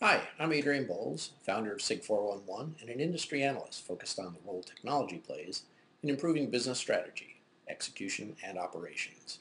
Hi, I'm Adrian Bowles, founder of SIG411 and an industry analyst focused on the role technology plays in improving business strategy, execution, and operations.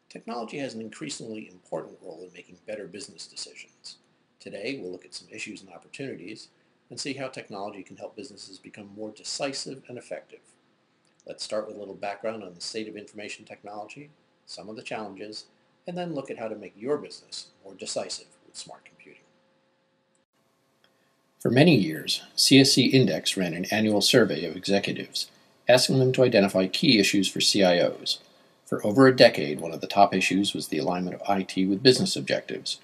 Technology has an increasingly important role in making better business decisions. Today, we'll look at some issues and opportunities and see how technology can help businesses become more decisive and effective. Let's start with a little background on the state of information technology, some of the challenges, and then look at how to make your business more decisive with smart computing. For many years, CSC Index ran an annual survey of executives, asking them to identify key issues for CIOs. For over a decade, one of the top issues was the alignment of IT with business objectives.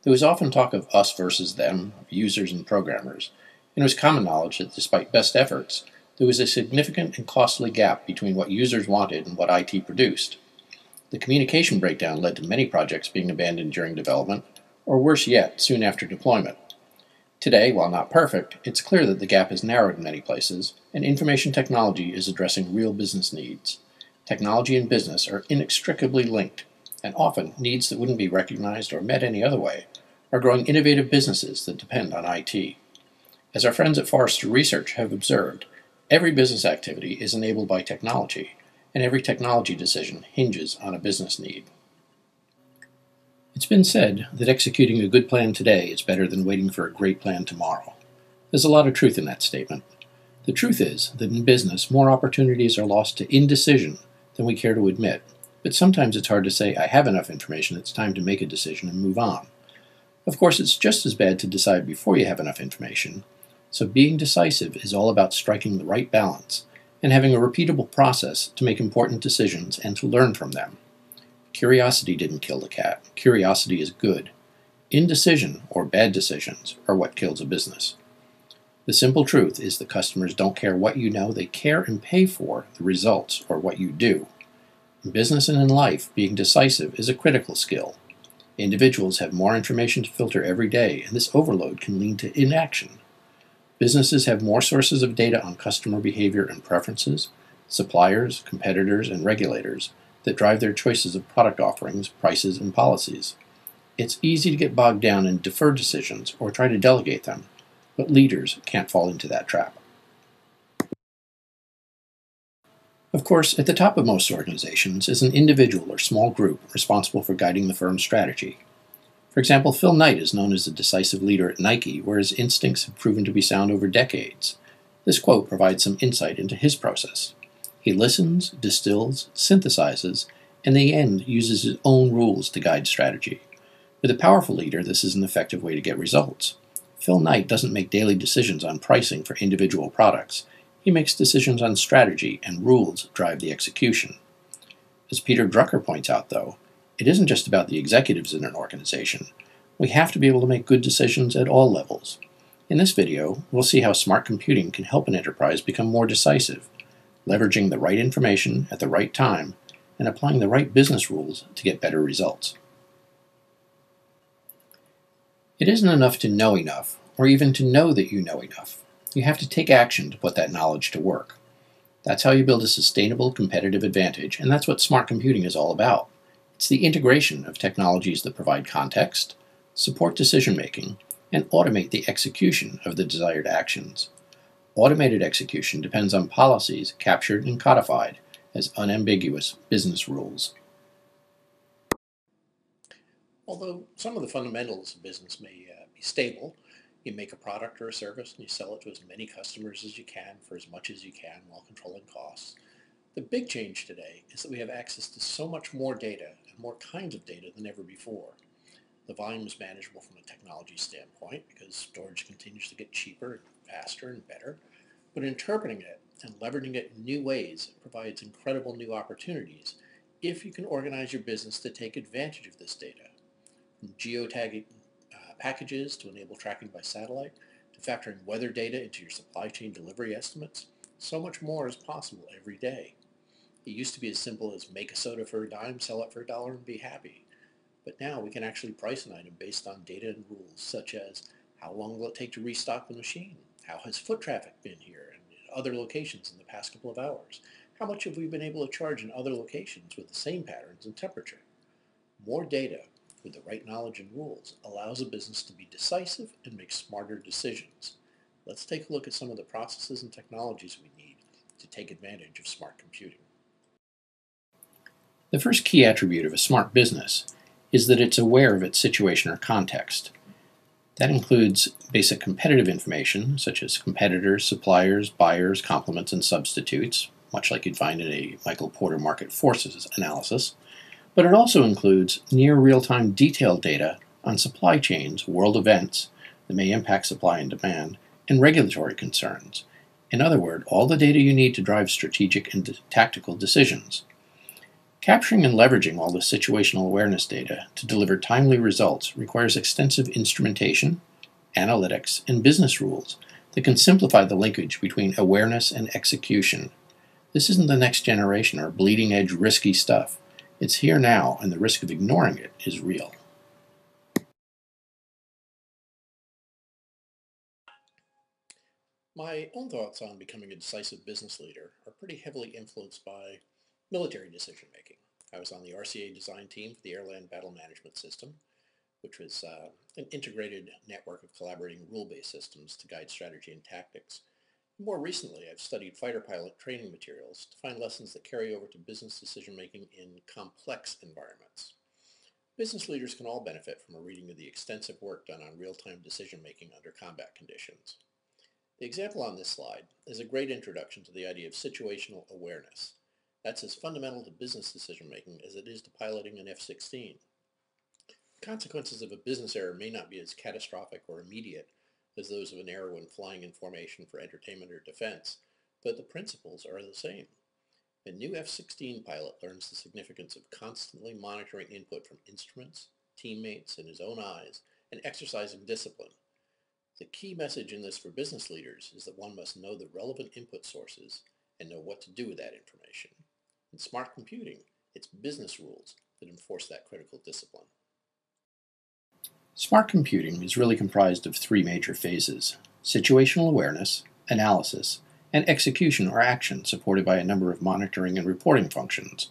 There was often talk of us versus them, of users and programmers, and it was common knowledge that despite best efforts, there was a significant and costly gap between what users wanted and what IT produced. The communication breakdown led to many projects being abandoned during development, or worse yet, soon after deployment. Today, while not perfect, it's clear that the gap has narrowed in many places, and information technology is addressing real business needs. Technology and business are inextricably linked, and often needs that wouldn't be recognized or met any other way are growing innovative businesses that depend on IT. As our friends at Forrester Research have observed, every business activity is enabled by technology, and every technology decision hinges on a business need. It's been said that executing a good plan today is better than waiting for a great plan tomorrow. There's a lot of truth in that statement. The truth is that in business, more opportunities are lost to indecision than we care to admit, but sometimes it's hard to say, I have enough information, it's time to make a decision and move on. Of course, it's just as bad to decide before you have enough information, so being decisive is all about striking the right balance and having a repeatable process to make important decisions and to learn from them. Curiosity didn't kill the cat. Curiosity is good. Indecision, or bad decisions, are what kills a business. The simple truth is that customers don't care what you know, they care and pay for the results, or what you do. In business and in life, being decisive is a critical skill. Individuals have more information to filter every day, and this overload can lead to inaction. Businesses have more sources of data on customer behavior and preferences, suppliers, competitors, and regulators that drive their choices of product offerings, prices, and policies. It's easy to get bogged down in deferred decisions or try to delegate them, but leaders can't fall into that trap. Of course, at the top of most organizations is an individual or small group responsible for guiding the firm's strategy. For example, Phil Knight is known as a decisive leader at Nike, where his instincts have proven to be sound over decades. This quote provides some insight into his process. He listens, distills, synthesizes, and in the end uses his own rules to guide strategy. With a powerful leader, this is an effective way to get results. Phil Knight doesn't make daily decisions on pricing for individual products. He makes decisions on strategy, and rules drive the execution. As Peter Drucker points out, though, it isn't just about the executives in an organization. We have to be able to make good decisions at all levels. In this video, we'll see how smart computing can help an enterprise become more decisive, leveraging the right information at the right time, and applying the right business rules to get better results. It isn't enough to know enough, or even to know that you know enough. You have to take action to put that knowledge to work. That's how you build a sustainable competitive advantage, and that's what smart computing is all about. It's the integration of technologies that provide context, support decision-making, and automate the execution of the desired actions. Automated execution depends on policies captured and codified as unambiguous business rules. Although some of the fundamentals of business may be stable, you make a product or a service and you sell it to as many customers as you can for as much as you can while controlling costs. The big change today is that we have access to so much more data and more kinds of data than ever before. The volume is manageable from a technology standpoint because storage continues to get cheaper and faster and better, but interpreting it and leveraging it in new ways provides incredible new opportunities if you can organize your business to take advantage of this data. From geotagging packages to enable tracking by satellite, to factoring weather data into your supply chain delivery estimates, so much more is possible every day. It used to be as simple as make a soda for a dime, sell it for a dollar, and be happy. But now we can actually price an item based on data and rules such as how long will it take to restock the machine? How has foot traffic been here and in other locations in the past couple of hours? How much have we been able to charge in other locations with the same patterns and temperature? More data with the right knowledge and rules allows a business to be decisive and make smarter decisions. Let's take a look at some of the processes and technologies we need to take advantage of smart computing. The first key attribute of a smart business is that it's aware of its situation or context. That includes basic competitive information, such as competitors, suppliers, buyers, complements, and substitutes, much like you'd find in a Michael Porter market forces analysis. But it also includes near real-time detailed data on supply chains, world events that may impact supply and demand, and regulatory concerns. In other words, all the data you need to drive strategic and tactical decisions. Capturing and leveraging all this situational awareness data to deliver timely results requires extensive instrumentation, analytics, and business rules that can simplify the linkage between awareness and execution. This isn't the next generation or bleeding-edge risky stuff. It's here now, and the risk of ignoring it is real. My own thoughts on becoming a decisive business leader are pretty heavily influenced by military decision-making. I was on the RCA design team for the Airland Battle Management System, which was an integrated network of collaborating rule-based systems to guide strategy and tactics. More recently, I've studied fighter pilot training materials to find lessons that carry over to business decision-making in complex environments. Business leaders can all benefit from a reading of the extensive work done on real-time decision-making under combat conditions. The example on this slide is a great introduction to the idea of situational awareness. That's as fundamental to business decision-making as it is to piloting an F-16. The consequences of a business error may not be as catastrophic or immediate as those of an error when flying in formation for entertainment or defense, but the principles are the same. A new F-16 pilot learns the significance of constantly monitoring input from instruments, teammates, and his own eyes, and exercising discipline. The key message in this for business leaders is that one must know the relevant input sources and know what to do with that information. In smart computing, it's business rules that enforce that critical discipline. Smart computing is really comprised of three major phases: situational awareness, analysis, and execution or action supported by a number of monitoring and reporting functions.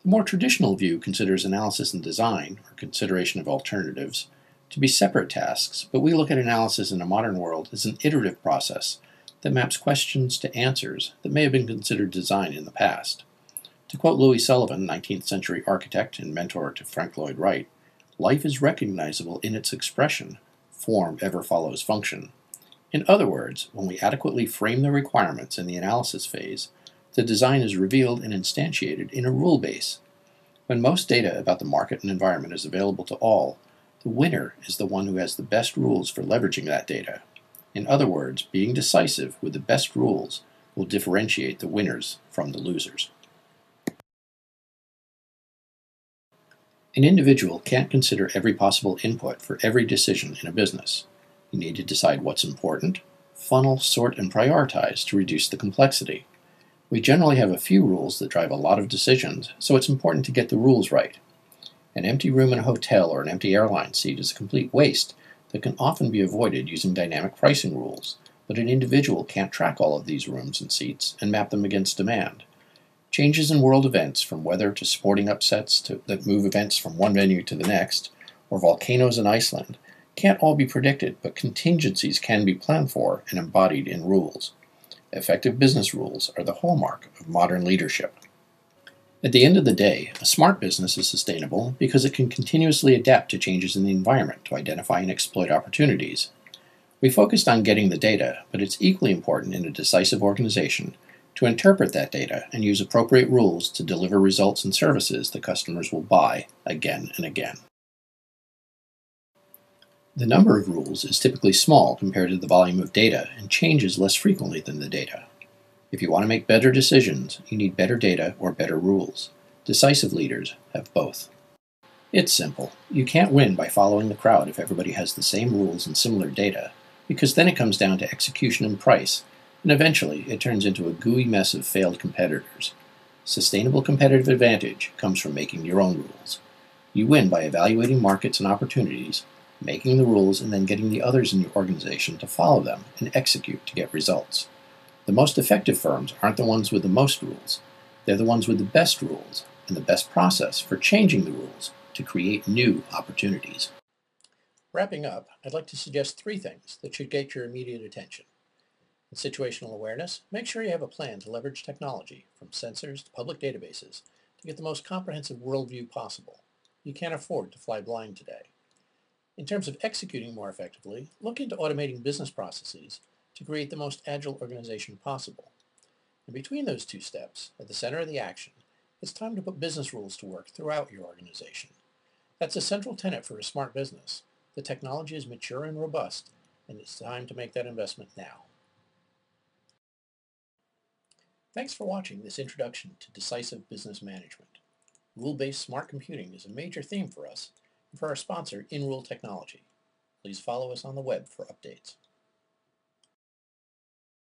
The more traditional view considers analysis and design, or consideration of alternatives, to be separate tasks, but we look at analysis in a modern world as an iterative process that maps questions to answers that may have been considered design in the past. To quote Louis Sullivan, 19th century architect and mentor to Frank Lloyd Wright, life is recognizable in its expression. Form ever follows function. In other words, when we adequately frame the requirements in the analysis phase, the design is revealed and instantiated in a rule base. When most data about the market and environment is available to all, the winner is the one who has the best rules for leveraging that data. In other words, being decisive with the best rules will differentiate the winners from the losers. An individual can't consider every possible input for every decision in a business. You need to decide what's important, funnel, sort, and prioritize to reduce the complexity. We generally have a few rules that drive a lot of decisions, so it's important to get the rules right. An empty room in a hotel or an empty airline seat is a complete waste that can often be avoided using dynamic pricing rules, but an individual can't track all of these rooms and seats and map them against demand. Changes in world events, from weather to sporting upsets that move events from one venue to the next, or volcanoes in Iceland, can't all be predicted, but contingencies can be planned for and embodied in rules. Effective business rules are the hallmark of modern leadership. At the end of the day, a smart business is sustainable because it can continuously adapt to changes in the environment to identify and exploit opportunities. We focused on getting the data, but it's equally important in a decisive organization to interpret that data and use appropriate rules to deliver results and services that customers will buy again and again. The number of rules is typically small compared to the volume of data and changes less frequently than the data. If you want to make better decisions, you need better data or better rules. Decisive leaders have both. It's simple. You can't win by following the crowd if everybody has the same rules and similar data, because then it comes down to execution and price, and eventually it turns into a gooey mess of failed competitors. Sustainable competitive advantage comes from making your own rules. You win by evaluating markets and opportunities, making the rules, and then getting the others in your organization to follow them and execute to get results. The most effective firms aren't the ones with the most rules. They're the ones with the best rules and the best process for changing the rules to create new opportunities. Wrapping up, I'd like to suggest 3 things that should get your immediate attention. In situational awareness, make sure you have a plan to leverage technology, from sensors to public databases, to get the most comprehensive worldview possible. You can't afford to fly blind today. In terms of executing more effectively, look into automating business processes to create the most agile organization possible. And between those 2 steps, at the center of the action, it's time to put business rules to work throughout your organization. That's a central tenet for a smart business. The technology is mature and robust, and it's time to make that investment now. Thanks for watching this introduction to decisive business management. Rule-based smart computing is a major theme for us and for our sponsor, InRule Technology. Please follow us on the web for updates.